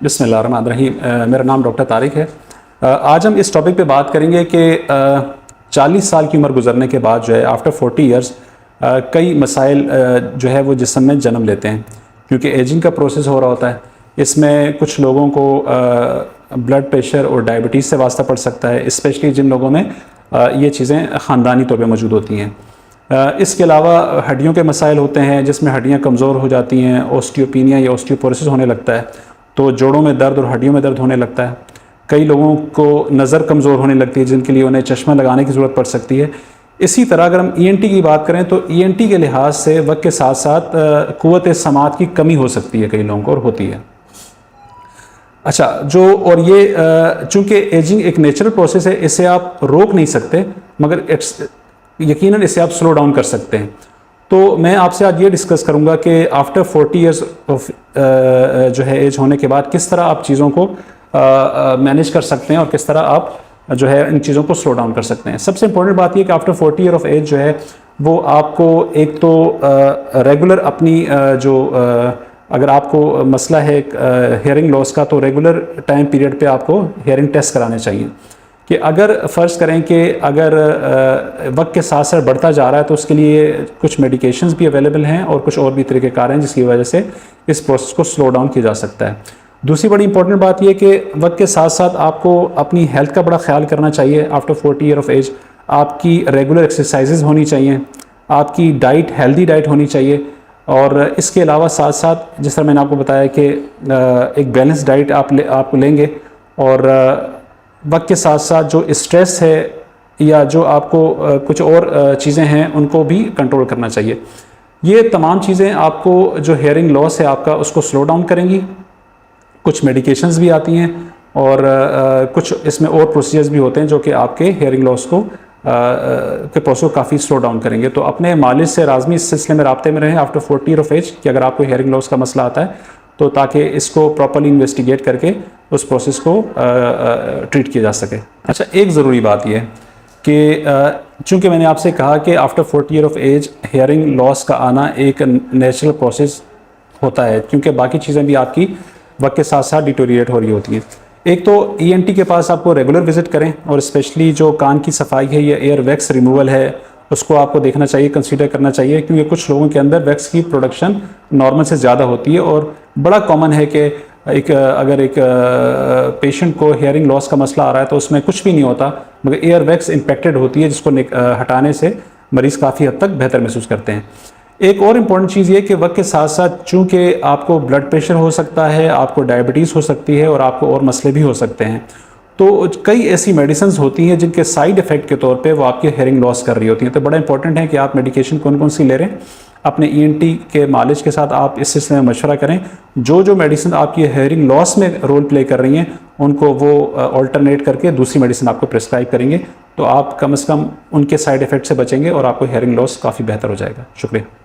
बिस्मिल्लाहिर्रहमानिर्रहीम। मेरा नाम डॉक्टर तारिक है। आज हम इस टॉपिक पे बात करेंगे कि 40 साल की उम्र गुजरने के बाद जो है आफ्टर 40 ईयर्स कई मसाइल जो है वो जिस्म में जन्म लेते हैं, क्योंकि एजिंग का प्रोसेस हो रहा होता है। इसमें कुछ लोगों को ब्लड प्रेशर और डायबिटीज़ से वास्ता पड़ सकता है, स्पेशली जिन लोगों में ये चीज़ें ख़ानदानी तौर पे मौजूद होती हैं। इसके अलावा हड्डियों के मसाइल होते हैं, जिसमें हड्डियाँ कमज़ोर हो जाती हैं, ऑस्टियोपीनिया या ऑस्टियोपोरोसिस होने लगता है, तो जोड़ों में दर्द और हड्डियों में दर्द होने लगता है। कई लोगों को नज़र कमज़ोर होने लगती है, जिनके लिए उन्हें चश्मा लगाने की ज़रूरत पड़ सकती है। इसी तरह अगर हम ईएनटी की बात करें तो ईएनटी के लिहाज से वक्त के साथ साथ क़ुव्वत समात की कमी हो सकती है, कई लोगों को, और होती है। अच्छा, और ये चूँकि एजिंग एक नेचुरल प्रोसेस है, इसे आप रोक नहीं सकते, मगर यकीनन इसे आप स्लो डाउन कर सकते हैं। तो मैं आपसे आज ये डिस्कस करूँगा कि आफ्टर 40 ईयर्स ऑफ जो है एज होने के बाद किस तरह आप चीज़ों को मैनेज कर सकते हैं और किस तरह आप जो है इन चीज़ों को स्लो डाउन कर सकते हैं। सबसे इंपॉर्टेंट बात यह कि आफ्टर 40 ईयर ऑफ एज जो है वो आपको एक तो रेगुलर अपनी अगर आपको मसला है हेयरिंग लॉस का, तो रेगुलर टाइम पीरियड पे आपको हेयरिंग टेस्ट कराने चाहिए। कि अगर फ़र्ज़ करें कि अगर वक्त के साथ साथ बढ़ता जा रहा है तो उसके लिए कुछ मेडिकेशंस भी अवेलेबल हैं और कुछ और भी तरीक़ेकार हैं जिसकी वजह से इस प्रोसेस को स्लो डाउन किया जा सकता है। दूसरी बड़ी इंपॉर्टेंट बात यह कि वक्त के साथ साथ आपको अपनी हेल्थ का बड़ा ख्याल करना चाहिए। आफ्टर 40 ईयर ऑफ एज आपकी रेगुलर एक्सरसाइजेज होनी चाहिए, आपकी डाइट हेल्दी डाइट होनी चाहिए, और इसके अलावा साथ साथ जिस तरह मैंने आपको बताया कि एक बैलेंस डाइट आप लेंगे, और वक्त के साथ साथ जो स्ट्रेस है या जो आपको कुछ और चीज़ें हैं उनको भी कंट्रोल करना चाहिए। ये तमाम चीज़ें आपको जो हेयरिंग लॉस है आपका उसको स्लो डाउन करेंगी। कुछ मेडिकेशंस भी आती हैं और कुछ इसमें और प्रोसीजर्स भी होते हैं जो कि आपके हेयरिंग लॉस को के प्रोसेस को काफ़ी स्लो डाउन करेंगे। तो अपने मालिज से लाज़मी इस सिलसिले में राब्ते में रहें आफ्टर 40 ईयर ऑफ एज कि अगर आपको हेयरिंग लॉस का मसला आता है तो ताकि इसको प्रॉपर्ली इन्वेस्टिगेट करके उस प्रोसेस को ट्रीट किया जा सके। अच्छा, एक ज़रूरी बात यह कि चूँकि मैंने आपसे कहा कि after 40 year of age hearing loss का आना एक नेचुरल प्रोसेस होता है, क्योंकि बाकी चीज़ें भी आपकी वक्त के साथ साथ डिटोरिएट हो रही होती हैं। एक तो ईएनटी के पास आपको रेगुलर विजिट करें, और स्पेशली जो कान की सफाई है या एयर वैक्स रिमूवल है उसको आपको देखना चाहिए, कंसीडर करना चाहिए, क्योंकि कुछ लोगों के अंदर वैक्स की प्रोडक्शन नॉर्मल से ज़्यादा होती है। और बड़ा कॉमन है कि अगर एक पेशेंट को हेयरिंग लॉस का मसला आ रहा है तो उसमें कुछ भी नहीं होता, मगर एयर वैक्स इम्पेक्टेड होती है, जिसको हटाने से मरीज़ काफ़ी हद तक बेहतर महसूस करते हैं। एक और इम्पॉर्टेंट चीज़ ये कि वक्त के साथ साथ चूँकि आपको ब्लड प्रेशर हो सकता है, आपको डायबिटीज़ हो सकती है और आपको और मसले भी हो सकते हैं, तो कई ऐसी मेडिसिन्स होती हैं जिनके साइड इफ़ेक्ट के तौर पे वो आपके हेयरिंग लॉस कर रही होती हैं। तो बड़ा इंपॉर्टेंट है कि आप मेडिकेशन कौन कौन सी ले रहे हैं। अपने ईएनटी के मालिज के साथ आप इस सिलसिले में मशवरा करें। जो मेडिसिन आपकी हेयरिंग लॉस में रोल प्ले कर रही हैं उनको वो ऑल्टरनेट करके दूसरी मेडिसिन आपको प्रिस्क्राइब करेंगे, तो आप कम से कम उनके साइड इफ़ेक्ट से बचेंगे और आपको हेयरिंग लॉस काफ़ी बेहतर हो जाएगा। शुक्रिया।